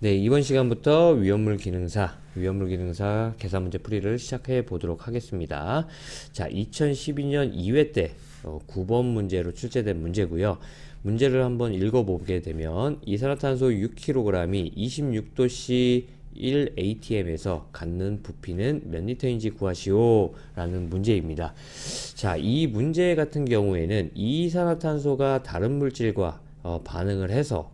네, 이번 시간부터 위험물 기능사 계산 문제 풀이를 시작해 보도록 하겠습니다. 자, 2012년 2회 때 9번 문제로 출제된 문제고요. 문제를 한번 읽어보게 되면 이산화탄소 6kg이 26도씨 1atm에서 갖는 부피는 몇 리터인지 구하시오 라는 문제입니다. 자, 이 문제 같은 경우에는 이산화탄소가 다른 물질과 반응을 해서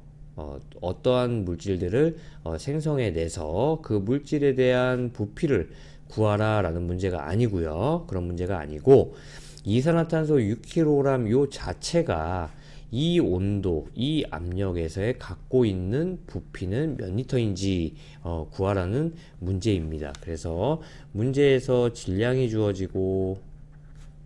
어떠한 물질들을 생성해내서 그 물질에 대한 부피를 구하라 라는 문제가 아니고요. 그런 문제가 아니고 이산화탄소 6kg 요 자체가 이 온도, 이 압력에서의 갖고 있는 부피는 몇 리터인지 구하라는 문제입니다. 그래서 문제에서 질량이 주어지고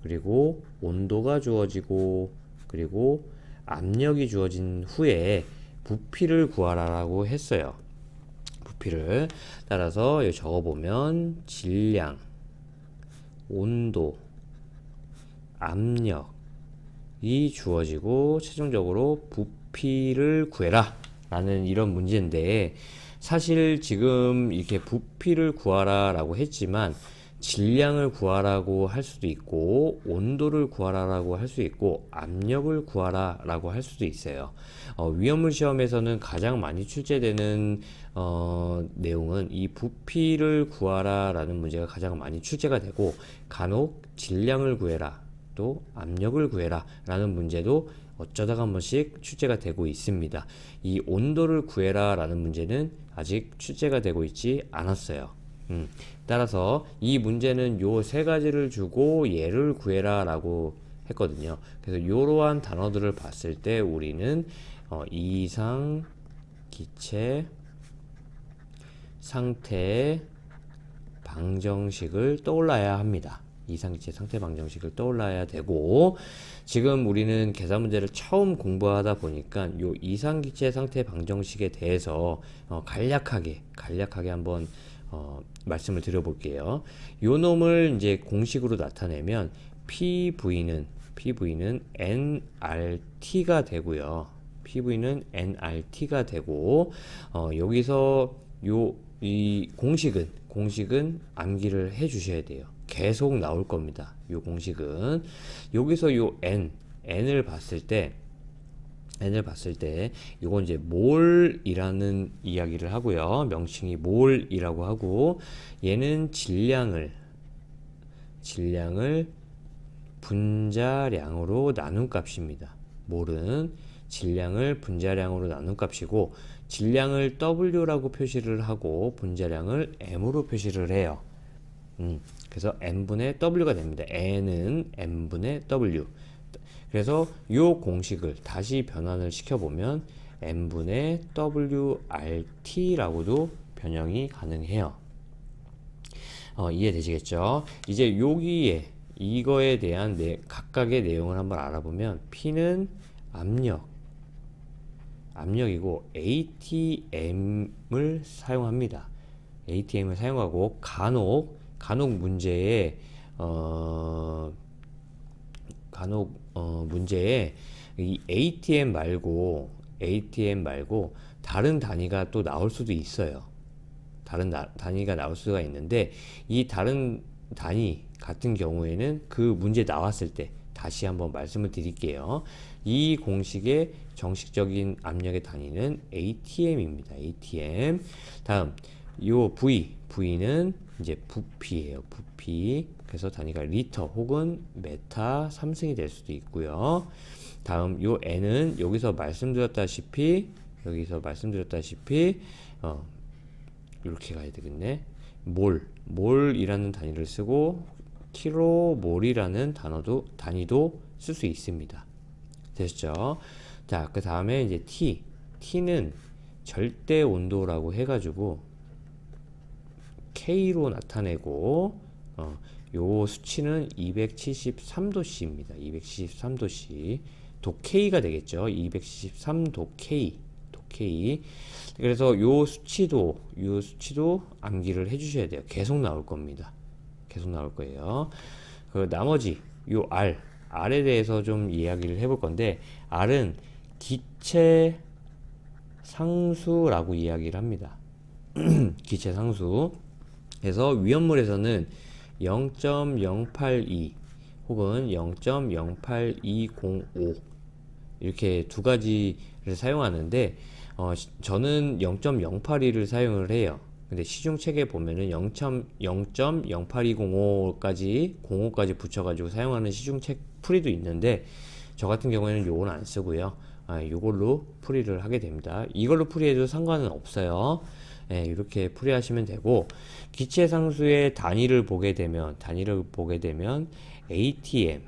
그리고 온도가 주어지고 그리고 압력이 주어진 후에 부피를 구하라라고 했어요. 부피를 따라서 여기 적어보면 질량, 온도, 압력이 주어지고 최종적으로 부피를 구해라 라는 이런 문제인데, 사실 지금 이렇게 부피를 구하라 라고 했지만 질량을 구하라고 할 수도 있고 온도를 구하라라고 할 수 있고 압력을 구하라라고 할 수도 있어요. 위험물 시험에서는 가장 많이 출제되는 내용은 이 부피를 구하라라는 문제가 가장 많이 출제가 되고, 간혹 질량을 구해라 또 압력을 구해라 라는 문제도 어쩌다가 한 번씩 출제가 되고 있습니다. 이 온도를 구해라 라는 문제는 아직 출제가 되고 있지 않았어요. 따라서 이 문제는 요 세 가지를 주고 얘를 구해라 라고 했거든요. 그래서 이러한 단어들을 봤을 때 우리는 이상 기체 상태 방정식을 떠올라야 합니다. 이상기체 상태 방정식을 떠올라야 되고, 지금 우리는 계산 문제를 처음 공부하다 보니까 요 이상기체 상태 방정식에 대해서 간략하게 한번 말씀을 드려볼게요. 요 놈을 이제 공식으로 나타내면 PV는 nRT가 되고요. PV는 nRT가 되고, 여기서 이 공식은 암기를 해 주셔야 돼요. 계속 나올 겁니다. 요 공식은 여기서 요 n을 봤을 때 이건 이제 몰이라는 이야기를 하고요. 명칭이 몰이라고 하고, 얘는 질량을 분자량으로 나눈 값입니다. 몰은 질량을 분자량으로 나눈 값이고, 질량을 W라고 표시를 하고 분자량을 M으로 표시를 해요. 그래서 N분의 W가 됩니다. N은 N분의 W. 그래서 이 공식을 다시 변환을 시켜보면 N분의 WRT라고도 변형이 가능해요. 이해되시겠죠? 이제 여기에 이거에 대한 각각의 내용을 한번 알아보면, P는 압력이고 ATM을 사용합니다. ATM을 사용하고 간혹 문제에 이 ATM 말고 다른 단위가 또 나올 수도 있어요. 다른 단위가 나올 수가 있는데, 이 다른 단위 같은 경우에는 그 문제 나왔을 때 다시 한번 말씀을 드릴게요. 이 공식의 정식적인 압력의 단위는 ATM입니다. ATM. 다음 요 V는 이제 부피예요. 부피. 그래서 단위가 리터 혹은 메타 3승이 될 수도 있고요. 다음 요 N은 여기서 말씀드렸다시피 이렇게 가야 되겠네. 몰이라는 단위를 쓰고 킬로몰이라는 단위도 쓸 수 있습니다. 되셨죠? 자, 그 다음에 이제 T는 절대 온도라고 해가지고 K로 나타내고, 요 수치는 273도씨입니다. 273도씨. 도 K가 되겠죠. 273도 K. 그래서 요 수치도 암기를 해주셔야 돼요. 계속 나올 겁니다. 계속 나올 거예요. 그 나머지 요 R에 대해서 좀 이야기를 해볼 건데, R은 기체 상수라고 이야기를 합니다. 기체 상수. 그래서 위험물에서는 0.082 혹은 0.08205 이렇게 두 가지를 사용하는데 저는 0.082를 사용을 해요. 근데 시중 책에 보면은 0.08205까지 05까지 붙여가지고 사용하는 시중 책 풀이도 있는데 저 같은 경우에는 요건 안 쓰고요. 요걸로 풀이를 하게 됩니다. 이걸로 풀이해도 상관은 없어요. 이렇게 풀이하시면 되고 기체 상수의 단위를 보게 되면 ATM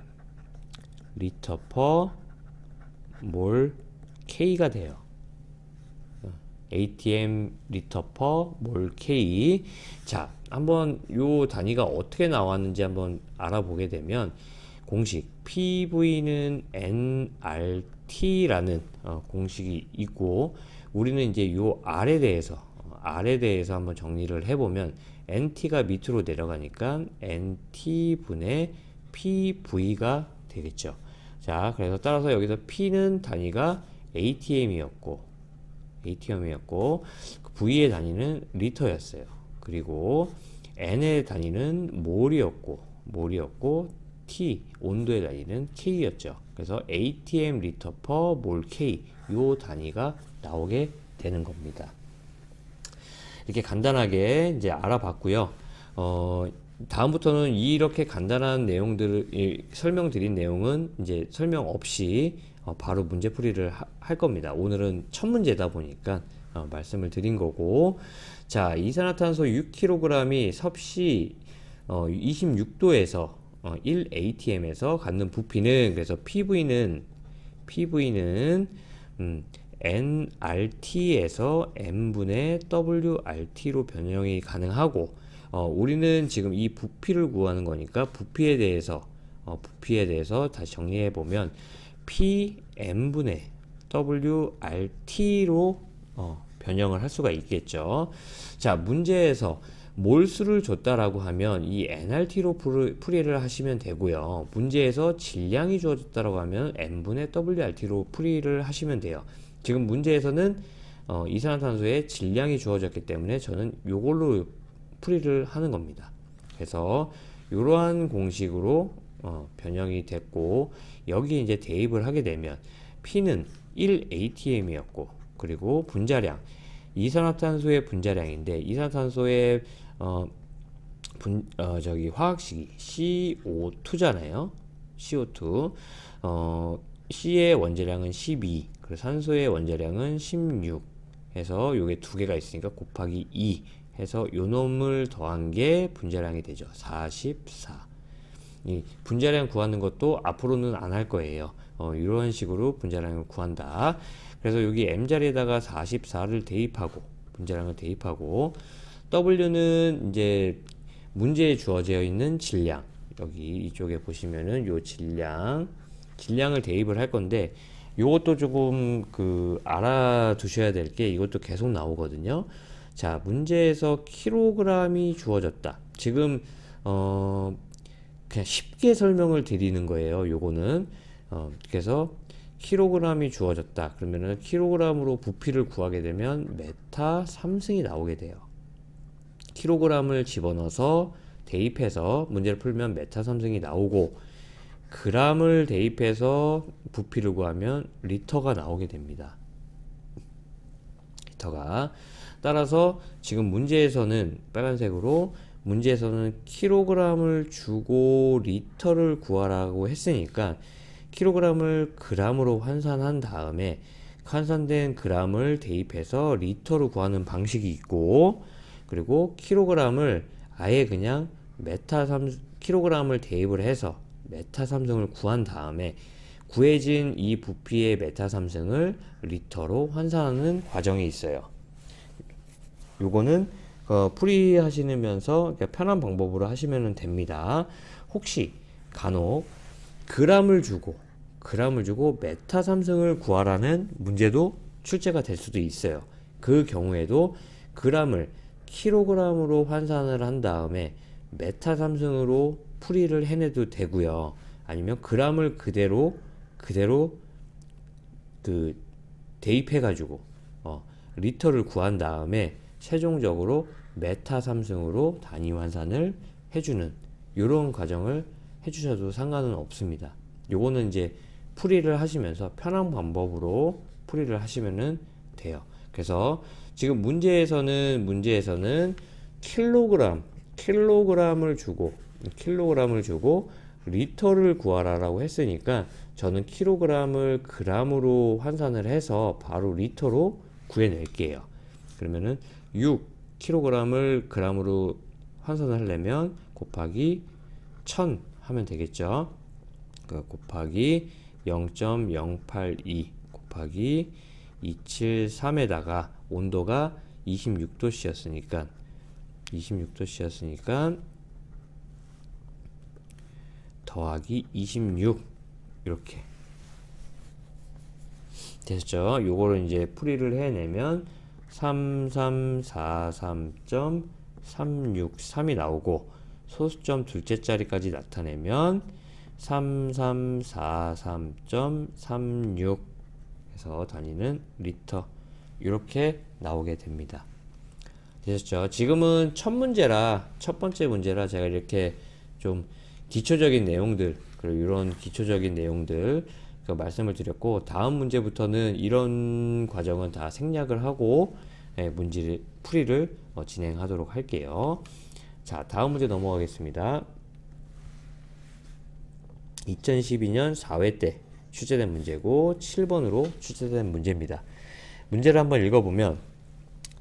리터 퍼 몰 K가 돼요. ATM 리터 퍼 몰 K. 자, 한번 요 단위가 어떻게 나왔는지 한번 알아보게 되면 공식 PV는 nRT라는 공식이 있고 우리는 이제 요 R에 대해서 한번 정리를 해보면 NT가 밑으로 내려가니까 NT분의 PV가 되겠죠. 자, 그래서 따라서 여기서 P는 단위가 ATM이었고 V의 단위는 리터였어요. 그리고 N의 단위는 몰이었고 T 온도의 단위는 K였죠. 그래서 ATM 리터 퍼 몰 K 요 단위가 나오게 되는 겁니다. 이렇게 간단하게 이제 알아봤고요. 다음부터는 이렇게 간단한 내용들을 설명드린 내용은 이제 설명 없이 바로 문제풀이를 할 겁니다. 오늘은 첫 문제다 보니까 말씀을 드린 거고, 자, 이산화탄소 6kg이 섭씨 26도에서 1atm에서 갖는 부피는, 그래서 PV는 nRT에서 n분의 WRT로 변형이 가능하고, 우리는 지금 이 부피를 구하는 거니까 부피에 대해서 다시 정리해 보면 PM분의 WRT로 변형을 할 수가 있겠죠. 자, 문제에서 몰수를 줬다라고 하면 이 nRT로 풀이를 하시면 되고요. 문제에서 질량이 주어졌다라고 하면 n분의 WRT로 풀이를 하시면 돼요. 지금 문제에서는 이산화탄소의 질량이 주어졌기 때문에 저는 요걸로 풀이를 하는 겁니다. 그래서 이러한 공식으로 변형이 됐고, 여기 이제 대입을 하게 되면 P는 1atm이었고, 그리고 분자량, 이산화탄소의 분자량인데, 이산화탄소의 화학식이 CO2잖아요. CO2. C의 원자량은 12, 그리고 산소의 원자량은 16 해서 요게 두 개가 있으니까 곱하기 2 해서 요 놈을 더한 게 분자량이 되죠. 44. 이 분자량 구하는 것도 앞으로는 안 할 거예요. 이런 식으로 분자량을 구한다. 그래서 여기 m자리에다가 44를 대입하고, 분자량을 대입하고, W는 이제 문제에 주어져 있는 질량, 여기 이쪽에 보시면은 요 질량을 대입을 할 건데, 요것도 조금 알아두셔야 될 게, 이것도 계속 나오거든요. 자, 문제에서 킬로그램이 주어졌다. 지금 그냥 쉽게 설명을 드리는 거예요. 요거는 그래서 킬로그램이 주어졌다. 그러면은 킬로그램으로 부피를 구하게 되면 메타 3승이 나오게 돼요. 킬로그램을 집어넣어서 대입해서 문제를 풀면 메타 3승이 나오고, 그램을 대입해서 부피를 구하면 리터가 나오게 됩니다. 리터가. 따라서 지금 문제에서는 빨간색으로, 문제에서는 킬로그램을 주고 리터를 구하라고 했으니까 킬로그램을 그램으로 환산한 다음에 환산된 그램을 대입해서 리터로 구하는 방식이 있고, 그리고 킬로그램을 아예 그냥 킬로그램을 대입을 해서 메타 3승을 구한 다음에 구해진 이 부피의 메타 3승을 리터로 환산하는 과정이 있어요. 요거는 풀이하시면서 편한 방법으로 하시면 됩니다. 혹시 간혹 그램을 주고 메타 3승을 구하라는 문제도 출제가 될 수도 있어요. 그 경우에도 그램을 킬로그램으로 환산을 한 다음에 메타 3승으로 풀이를 해내도 되고요. 아니면 그램을 그대로 대입해 가지고 리터를 구한 다음에 최종적으로 메타 삼승으로 단위 환산을 해주는 이런 과정을 해주셔도 상관은 없습니다. 요거는 이제 풀이를 하시면서 편한 방법으로 풀이를 하시면은 돼요. 그래서 지금 문제에서는 킬로그램을 주고 리터를 구하라라고 했으니까 저는 킬로그램을 그램으로 환산을 해서 바로 리터로 구해낼게요. 그러면은 6kg을 g으로 환산을 하려면 곱하기 1000 하면 되겠죠. 곱하기 0.082 곱하기 273에다가 온도가 26도씨였으니까 더하기 26 이렇게 됐죠. 요거를 이제 풀이를 해내면 3343.363이 나오고 소수점 둘째 자리까지 나타내면 3343.36 해서 단위는 리터 이렇게 나오게 됩니다. 되셨죠? 지금은 첫 번째 문제라 제가 이렇게 좀 기초적인 내용들 그리고 이런 기초적인 내용들 말씀을 드렸고, 다음 문제부터는 이런 과정은 다 생략을 하고 문제 풀이를 진행하도록 할게요. 자, 다음 문제 넘어가겠습니다. 2012년 4회 때 출제된 문제고 7번으로 출제된 문제입니다. 문제를 한번 읽어보면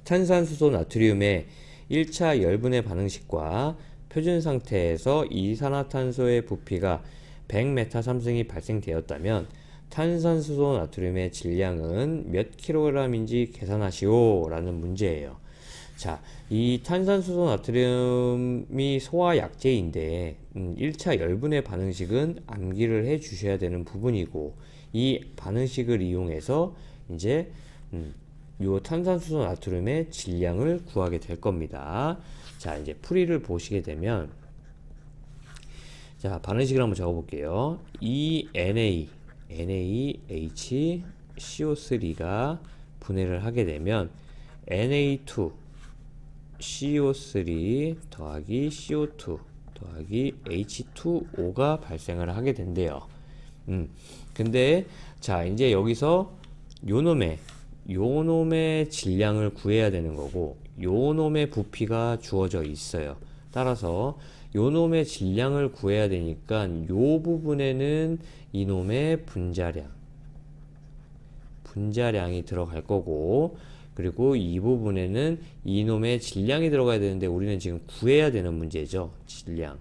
탄산수소 나트륨의 1차 열분해 반응식과 표준 상태에서 이산화탄소의 부피가 100메타3승이 발생되었다면 탄산수소 나트륨의 질량은 몇 킬로그램인지 계산하시오 라는 문제예요. 자, 이 탄산수소 나트륨이 소화약제인데 1차 열분해 반응식은 암기를 해 주셔야 되는 부분이고, 이 반응식을 이용해서 이제 요 탄산수소 나트륨의 질량을 구하게 될 겁니다. 자, 이제 풀이를 보시게 되면, 자, 반응식을 한번 적어볼게요. 이 NaHCO3가 분해를 하게 되면 Na2 CO3 더하기 CO2 더하기 H2O가 발생을 하게 된대요. 근데 자, 이제 여기서 요놈의 질량을 구해야 되는 거고, 요놈의 부피가 주어져 있어요. 따라서 요놈의 질량을 구해야 되니까 요 부분에는 이놈의 분자량이 들어갈 거고, 그리고 이 부분에는 이놈의 질량이 들어가야 되는데 우리는 지금 구해야 되는 문제죠. 질량.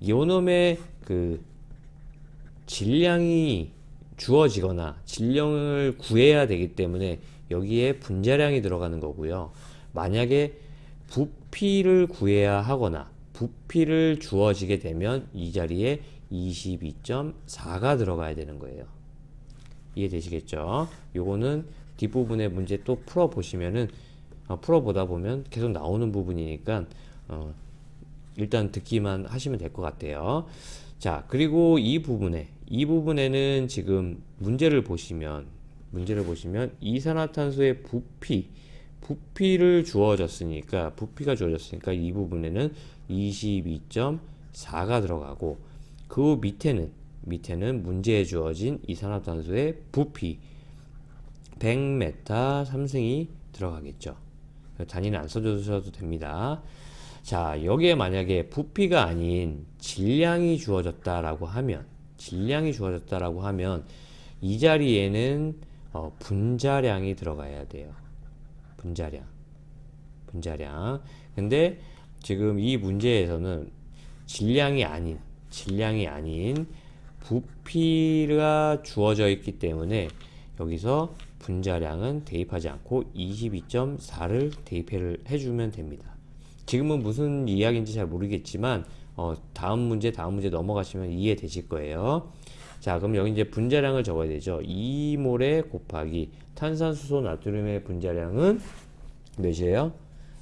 요놈의 그 질량이 주어지거나 질량을 구해야 되기 때문에 여기에 분자량이 들어가는 거고요. 만약에 부피를 구해야 하거나 부피를 주어지게 되면 이 자리에 22.4가 들어가야 되는 거예요. 이해되시겠죠? 요거는 뒷부분의 문제 또 풀어보시면은 풀어보다 보면 계속 나오는 부분이니까 일단 듣기만 하시면 될 것 같아요. 자, 그리고 이 부분에는 지금 문제를 보시면 이산화탄소의 부피가 주어졌으니까 이 부분에는 22.4가 들어가고, 그 밑에는 문제에 주어진 이산화탄소의 부피 100메타3승이 들어가겠죠. 단위는 안 써주셔도 됩니다. 자, 여기에 만약에 부피가 아닌 질량이 주어졌다라고 하면 이 자리에는 분자량이 들어가야 돼요. 분자량. 근데 지금 이 문제에서는 질량이 아닌 부피가 주어져 있기 때문에 여기서 분자량은 대입하지 않고 22.4를 대입을 해주면 됩니다. 지금은 무슨 이야기인지 잘 모르겠지만 다음 문제 넘어가시면 이해되실 거예요. 자, 그럼 여기 이제 분자량을 적어야 되죠. 2몰에 곱하기 탄산수소 나트륨의 분자량은 몇이에요?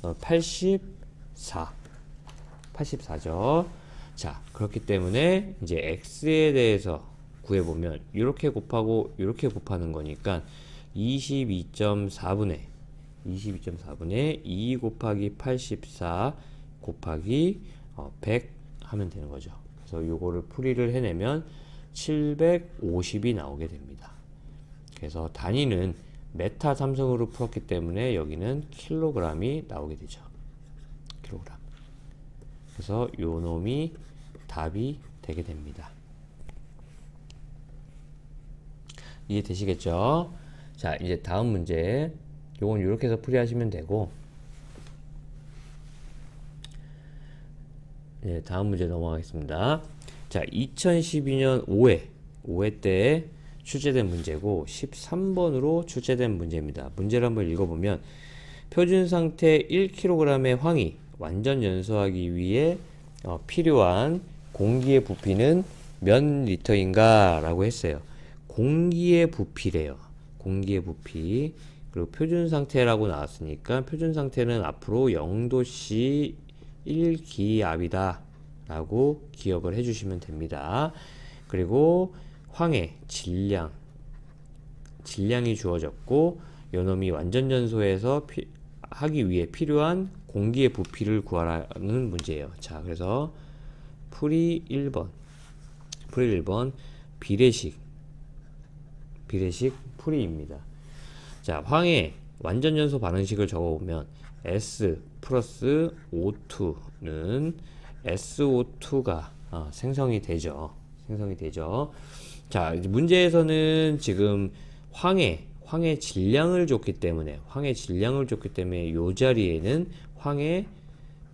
84죠. 자, 그렇기 때문에 이제 x에 대해서 구해보면 이렇게 곱하고 이렇게 곱하는 거니까 22.4분의 2 곱하기 84 곱하기 100 하면 되는 거죠. 그래서 요거를 풀이를 해내면 750이 나오게 됩니다. 그래서 단위는 메타 삼성으로 풀었기 때문에 여기는 킬로그램이 나오게 되죠. 킬로그램. 그래서 요 놈이 답이 되게 됩니다. 이해되시겠죠? 자, 이제 다음 문제. 요건 이렇게 해서 풀이하시면 되고, 네, 다음 문제 넘어가겠습니다. 자, 2012년 5회 때 출제된 문제고 13번으로 출제된 문제입니다. 문제를 한번 읽어보면 표준 상태 1kg의 황이 완전 연소하기 위해 필요한 공기의 부피는 몇 리터인가 라고 했어요. 공기의 부피래요. 공기의 부피. 그리고 표준 상태라고 나왔으니까 표준 상태는 앞으로 0도씨 1기압이다 라고 기억을 해주시면 됩니다. 그리고 황의 질량이 주어졌고 요놈이 완전 연소해서 하기 위해 필요한 공기의 부피를 구하라는 문제예요. 자, 그래서 풀이 1번 비례식 풀이입니다. 자, 황의 완전 연소 반응식을 적어보면 S 플러스 O2는 SO2가 생성이 되죠. 자, 문제에서는 지금 황의 질량을 줬기 때문에 요 자리에는 황의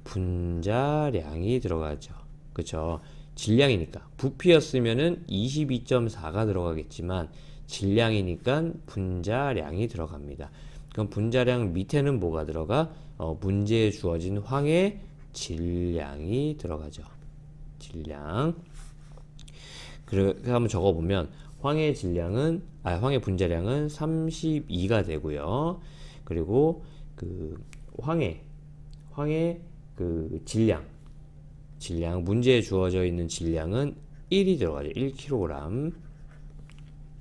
분자량이 들어가죠. 그쵸? 질량이니까 부피였으면은 22.4가 들어가겠지만 질량이니까 분자량이 들어갑니다. 그럼 분자량 밑에는 뭐가 들어가? 문제에 주어진 황의 질량이 들어가죠. 질량. 그래서 한번 적어보면 황의 분자량은 32가 되고요. 그리고 그 황의 그 질량 문제에 주어져 있는 질량은 1이 들어가죠.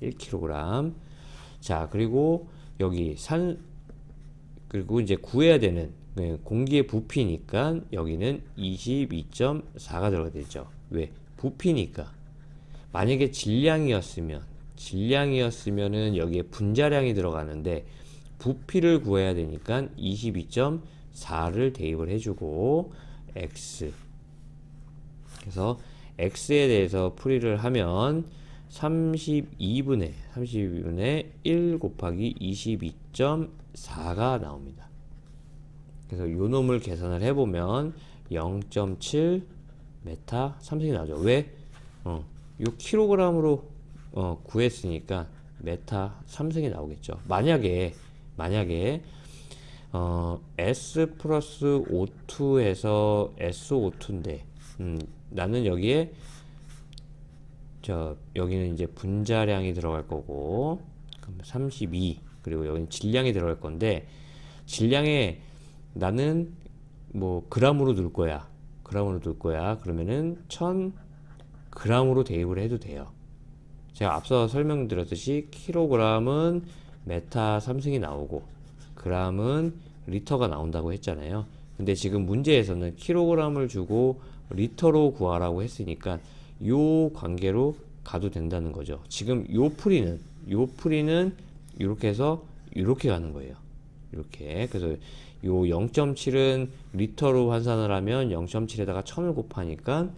1kg. 자, 그리고 여기 그리고 이제 구해야 되는 공기의 부피니까 여기는 22.4가 들어가야 되죠. 왜? 부피니까. 만약에 질량이었으면은 여기에 분자량이 들어가는데 부피를 구해야 되니까 22.4를 대입을 해주고 x. 그래서 x에 대해서 풀이를 하면 32분의 1 곱하기 22.4가 나옵니다. 그래서 요 놈을 계산을 해보면 0.7 메타 삼성이 나오죠. 왜? 요 킬로그램으로 구했으니까 메타 삼성이 나오겠죠. 만약에 S 플러스 O2에서 SO2인데 나는 여기에 여기는 이제 분자량이 들어갈 거고 그럼 32 그리고 여기는 질량이 들어갈 건데 질량에 나는 뭐 그램으로 둘 거야. 그러면은 1000g으로 대입을 해도 돼요. 제가 앞서 설명드렸듯이 킬로그램은 메타 삼승이 나오고 그램은 리터가 나온다고 했잖아요. 근데 지금 문제에서는 킬로그램을 주고 리터로 구하라고 했으니까 요 관계로 가도 된다는 거죠. 지금 요 풀이는 이렇게 해서 이렇게 가는 거예요. 이렇게. 그래서 요 0.7은 리터로 환산을 하면 0.7에다가 1000을 곱하니까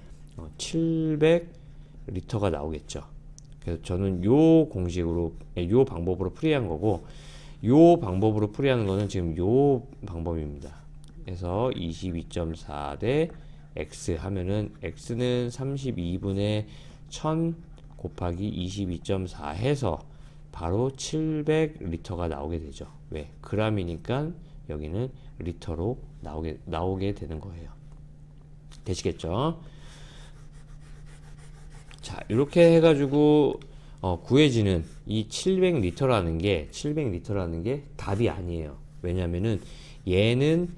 700리터가 나오겠죠. 그래서 저는 요 공식으로 요 방법으로 풀이한 거고 요 방법으로 풀이하는 거는 지금 요 방법입니다. 그래서 22.4 대 x 하면은 x는 32분의 1000 곱하기 22.4 해서 바로 700리터가 나오게 되죠. 왜? 그램이니까 여기는 리터로 나오게 되는 거예요. 되시겠죠? 자, 이렇게 해가지고 구해지는 이 700리터라는 게 답이 아니에요. 왜냐면은 얘는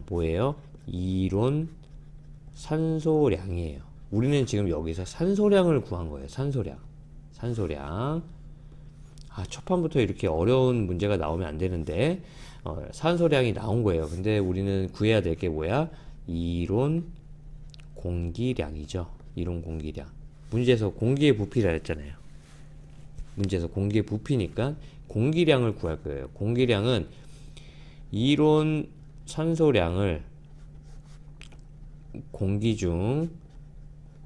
뭐예요? 이론 산소량이에요. 우리는 지금 여기서 산소량을 구한 거예요. 산소량. 첫 판부터 이렇게 어려운 문제가 나오면 안 되는데 산소량이 나온 거예요. 근데 우리는 구해야 될 게 뭐야? 이론 공기량이죠. 이론 공기량. 문제에서 공기의 부피라 했잖아요. 문제에서 공기의 부피니까 공기량을 구할 거예요. 공기량은 이론 산소량을 공기 중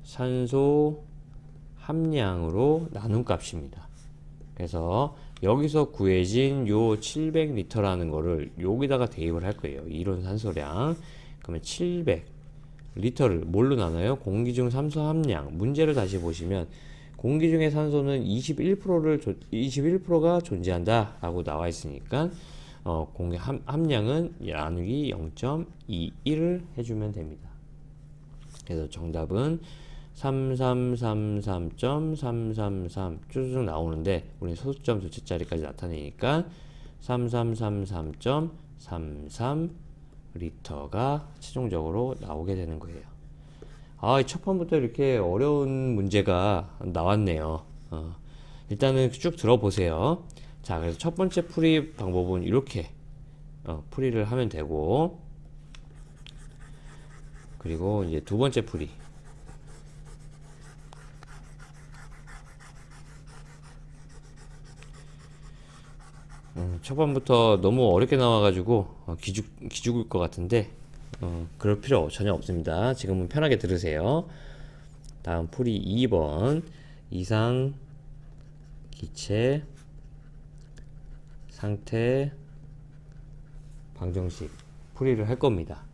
산소 함량으로 나눈 값입니다. 그래서 여기서 구해진 요 700리터라는 거를 여기다가 대입을 할 거예요. 이론 산소량. 그러면 700리터를 뭘로 나눠요? 공기 중 산소 함량. 문제를 다시 보시면 공기 중의 산소는 21%가 존재한다 라고 나와 있으니까 공기 함량은 나누기 0.21을 해주면 됩니다. 그래서 정답은 3333.333 쭈쭈 나오는데 우리 소수점 둘째 자리까지 나타내니까 3333.33 리터가 최종적으로 나오게 되는 거예요. 첫 판부터 이렇게 어려운 문제가 나왔네요. 일단은 쭉 들어보세요. 자, 그래서 첫 번째 풀이 방법은 이렇게 풀이를 하면 되고, 그리고 이제 두 번째 풀이. 초반부터 너무 어렵게 나와가지고 기죽을 것 같은데 그럴 필요 전혀 없습니다. 지금은 편하게 들으세요. 다음 풀이 2번 이상 기체 상태 방정식 풀이를 할 겁니다.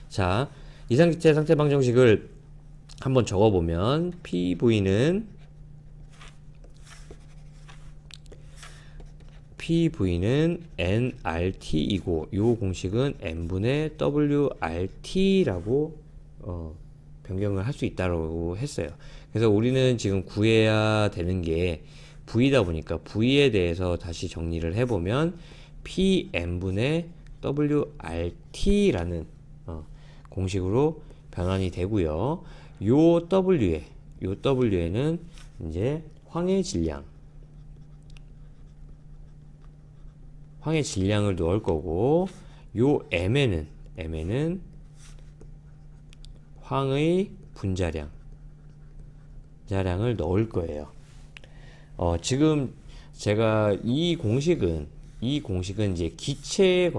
자, 이상 기체 상태 방정식을 한번 적어보면 PV는 nRT이고 요 공식은 n분의 WRT라고 변경을 할 수 있다고 했어요. 그래서 우리는 지금 구해야 되는 게 V다 보니까 V에 대해서 다시 정리를 해보면 PN분의 WRT라는 공식으로 변환이 되고요. 요 W에는 이제 황의 질량을 넣을 거고, 요 M에는 황의 분자량을 넣을 거예요. 지금 제가 이 공식은 이제 기체에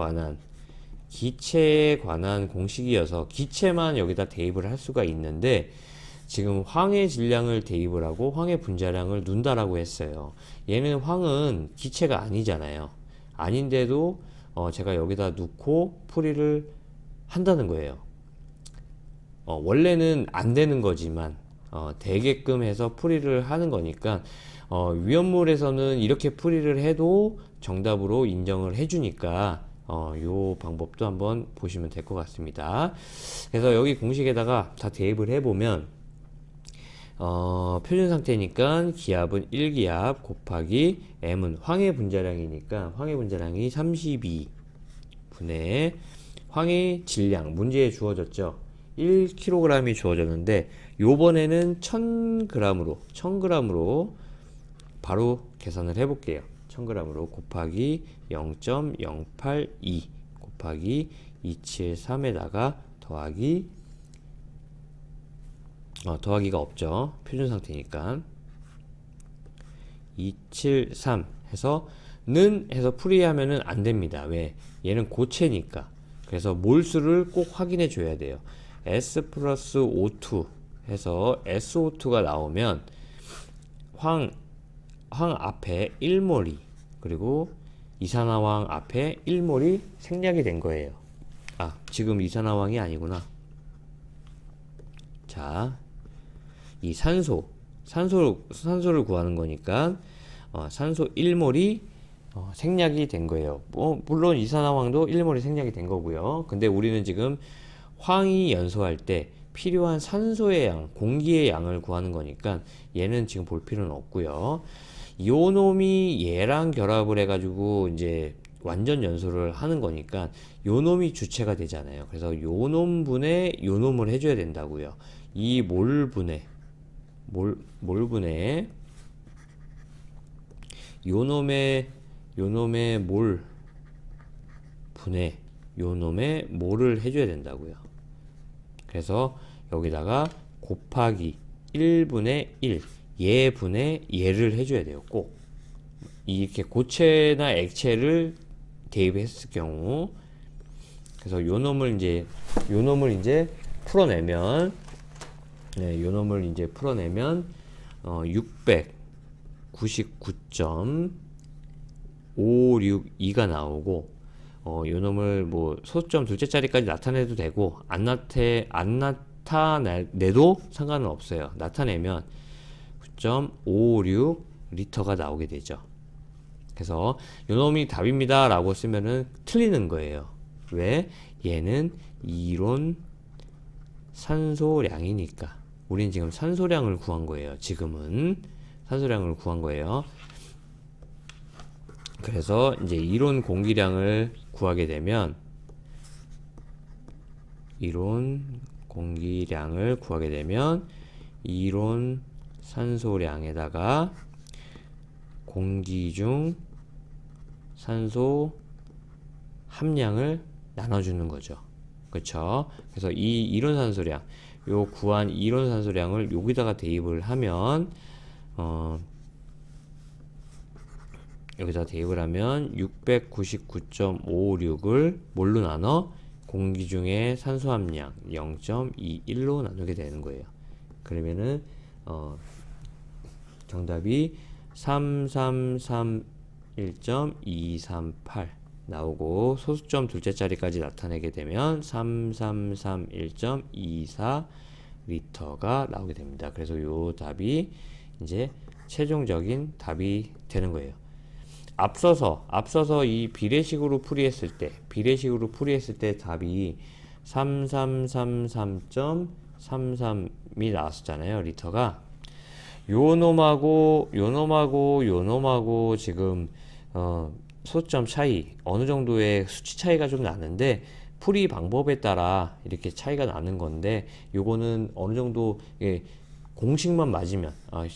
관한 공식이어서 기체만 여기다 대입을 할 수가 있는데, 지금 황의 질량을 대입을 하고 황의 분자량을 넣는다라고 했어요. 얘는 황은 기체가 아니잖아요. 아닌데도 제가 여기다 넣고 풀이를 한다는 거예요. 원래는 안 되는 거지만 되게끔 해서 풀이를 하는 거니까 위험물에서는 이렇게 풀이를 해도 정답으로 인정을 해주니까 요 방법도 한번 보시면 될 것 같습니다. 그래서 여기 공식에다가 다 대입을 해보면 표준 상태니까 기압은 1기압 곱하기 M은 황의 분자량이니까 황의 분자량이 32분의 황의 질량, 문제에 주어졌죠. 1kg이 주어졌는데 요번에는 1000g으로 바로 계산을 해볼게요. 1000g으로 곱하기 0.082 곱하기 273에다가 더하기가 없죠. 표준 상태니까 273 해서 풀이하면은 안 됩니다. 왜? 얘는 고체니까. 그래서 몰수를 꼭 확인해 줘야 돼요. S 플러스 O2 해서 SO2가 나오면 황 앞에 1몰이 그리고 이산화황 앞에 1몰이 생략이 된 거예요. 지금 이산화황이 아니구나. 자, 이 산소를 구하는 거니까 산소 1몰이 생략이 된 거예요. 물론 이산화황도 1몰이 생략이 된 거고요. 근데 우리는 지금 황이 연소할 때 필요한 산소의 양, 공기의 양을 구하는 거니까 얘는 지금 볼 필요는 없고요. 요 놈이 얘랑 결합을 해가지고 이제 완전 연소를 하는 거니까 요 놈이 주체가 되잖아요. 그래서 요 놈분에 요 놈을 해줘야 된다고요. 이 몰분에 요놈의 몰 분해 요놈의 몰을 해줘야 된다고요. 그래서 여기다가 곱하기 1분의 1 얘분의 얘를 해줘야 돼요. 꼭 이렇게 고체나 액체를 대입했을 경우. 그래서 요놈을 이제 풀어내면 요놈을 이제 풀어내면 699.562가 나오고, 요놈을 뭐 소수점 둘째 자리까지 나타내도 되고 안 나타내도 상관은 없어요. 나타내면 9.56 리터가 나오게 되죠. 그래서 요놈이 답입니다 라고 쓰면은 틀리는 거예요. 왜? 얘는 이론 산소량이니까. 우린 지금 산소량을 구한 거예요. 지금은 산소량을 구한 거예요. 그래서 이제 이론 공기량을 구하게 되면 이론 산소량에다가 공기 중 산소 함량을 나눠주는 거죠. 그쵸? 그래서 이 이론 산소량, 요 구한 이론 산소량을 여기다가 대입을 하면 여기다 대입을 하면 699.56을 뭘로 나눠? 공기 중에 산소 함량 0.21로 나누게 되는 거예요. 그러면은 정답이 3331.238 나오고, 소수점 둘째 자리까지 나타내게 되면 3331.24 리터가 나오게 됩니다. 그래서 요 답이 이제 최종적인 답이 되는 거예요. 앞서서 이 비례식으로 풀이했을 때 답이 3333.33이 나왔었잖아요. 리터가. 요놈하고 지금 소수점 차이, 어느 정도의 수치 차이가 좀 나는데 풀이 방법에 따라 이렇게 차이가 나는 건데, 요거는 어느 정도 공식만 맞으면,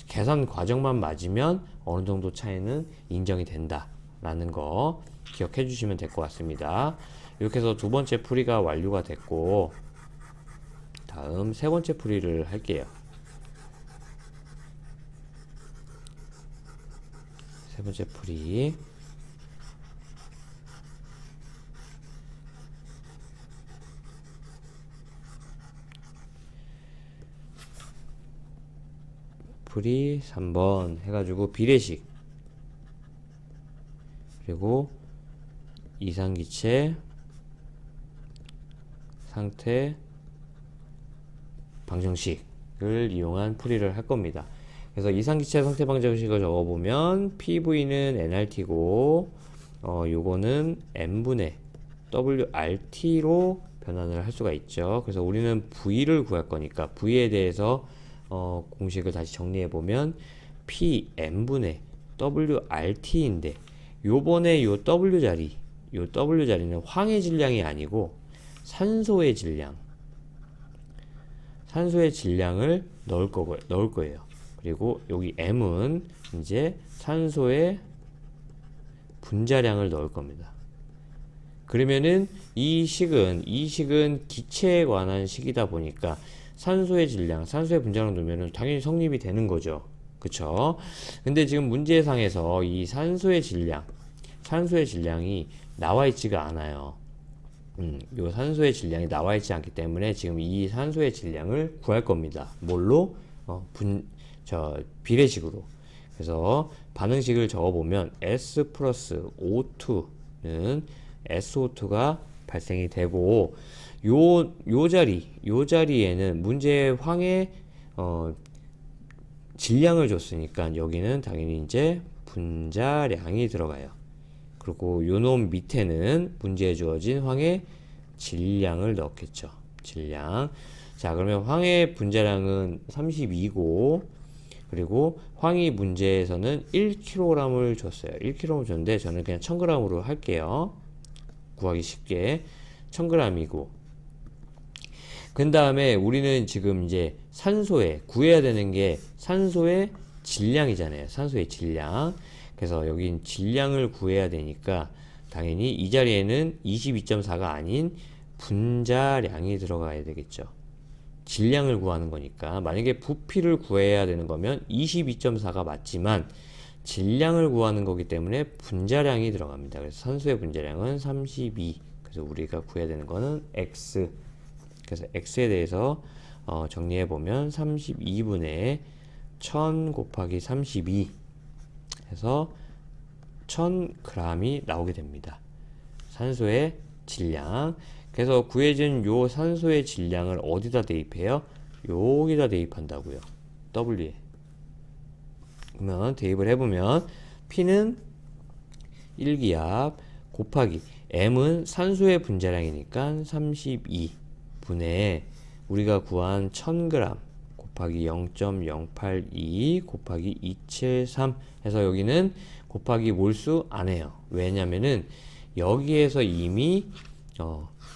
계산 과정만 맞으면 어느 정도 차이는 인정이 된다라는 거 기억해 주시면 될 것 같습니다. 이렇게 해서 두 번째 풀이가 완료가 됐고, 다음 세 번째 풀이를 할게요. 세 번째 풀이. 풀이 3번 해가지고 비례식, 그리고 이상기체 상태 방정식을 이용한 풀이를 할 겁니다. 그래서 이상기체 상태 방정식을 적어보면 PV는 nRT고 요거는 n분의 WRT로 변환을 할 수가 있죠. 그래서 우리는 V를 구할 거니까 V에 대해서 공식을 다시 정리해 보면 Pn분의 WRT인데, 요번에 요 W 자리는 황의 질량이 아니고 산소의 질량을 넣을 거예요. 그리고 여기 M은 이제 산소의 분자량을 넣을 겁니다. 그러면은 이 식은 기체에 관한 식이다 보니까 산소의 질량, 산소의 분자량 넣으면은 당연히 성립이 되는 거죠. 그쵸? 근데 지금 문제상에서 이 산소의 질량이 나와 있지가 않아요. 요 산소의 질량이 나와 있지 않기 때문에 지금 이 산소의 질량을 구할 겁니다. 뭘로? 비례식으로. 그래서 반응식을 적어보면 S 플러스 O2는 SO2가 발생이 되고, 요 자리에는 문제의 황의 질량을 줬으니까 여기는 당연히 이제 분자량이 들어가요. 그리고 요놈 밑에는 문제에 주어진 황의 질량을 넣겠죠. 질량. 자, 그러면 황의 분자량은 32고, 그리고 황이 문제에서는 1kg을 줬어요. 1kg을 줬는데 저는 그냥 1000g으로 할게요. 구하기 쉽게 1000g이고, 그 다음에 우리는 지금 이제 구해야 되는 게 산소의 질량이잖아요. 산소의 질량. 그래서 여긴 질량을 구해야 되니까 당연히 이 자리에는 22.4가 아닌 분자량이 들어가야 되겠죠. 질량을 구하는 거니까 만약에 부피를 구해야 되는 거면 22.4가 맞지만 질량을 구하는 거기 때문에 분자량이 들어갑니다. 그래서 산소의 분자량은 32. 그래서 우리가 구해야 되는 거는 x. 그래서 x에 대해서 정리해 보면 32분의 1000 곱하기 32 해서 1000g이 나오게 됩니다. 산소의 질량. 그래서 구해진 요 산소의 질량을 어디다 대입해요? 여기다 대입한다고요. W에. 그러면 대입을 해보면 P는 1기압 곱하기 M은 산소의 분자량이니까 32분의 우리가 구한 1000g 곱하기 0.082 곱하기 273 해서 여기는 곱하기 몰수 안 해요. 왜냐면은 여기에서 이미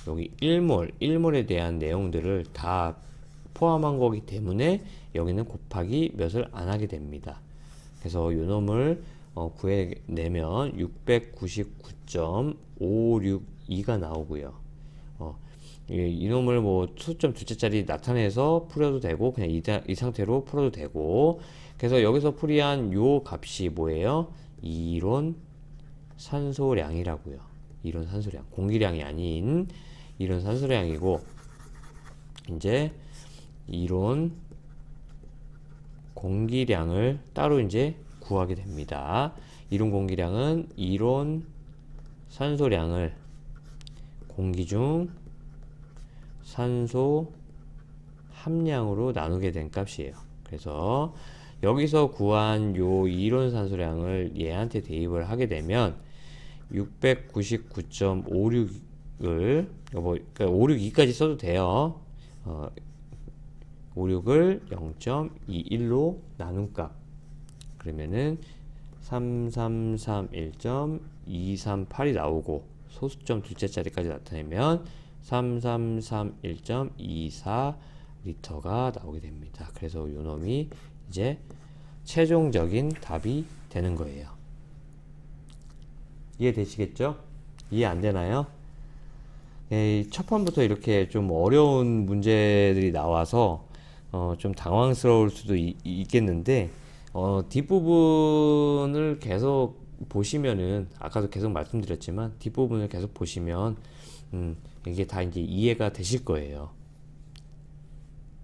여기 1몰에 대한 내용들을 다 포함한 거기 때문에 여기는 곱하기 몇을 안 하게 됩니다. 그래서 요 놈을 구해내면 699.562가 나오고요. 이 놈을 뭐 수점 둘째짜리 나타내서 풀어도 되고 그냥 이 상태로 풀어도 되고 그래서 여기서 풀이한 요 값이 뭐예요? 이론 산소량이라고요. 이론 산소량. 공기량이 아닌 이론 산소량이고 이제 이론 공기량을 따로 이제 구하게 됩니다. 이론 공기량은 이론 산소량을 공기 중 산소 함량으로 나누게 된 값이에요. 그래서 여기서 구한 요 이론 산소량을 얘한테 대입을 하게 되면 699.56을 그러니까 562까지 써도 돼요. 56을 0.21로 나눈 값 그러면은 3331.238이 나오고 소수점 둘째 자리까지 나타내면 3331.24리터가 나오게 됩니다. 그래서 요 놈이 이제 최종적인 답이 되는 거예요. 이해되시겠죠? 이해 안 되나요? 첫 판부터 이렇게 좀 어려운 문제들이 나와서 좀 당황스러울 수도 있겠는데 뒷부분을 계속 보시면은 아까도 계속 말씀드렸지만 뒷부분을 계속 보시면 이게 다 이제 이해가 되실 거예요.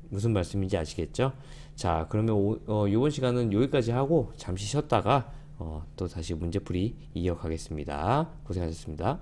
무슨 말씀인지 아시겠죠? 자, 그러면 이번 시간은 여기까지 하고 잠시 쉬었다가 또 다시 문제풀이 이어가겠습니다. 고생하셨습니다.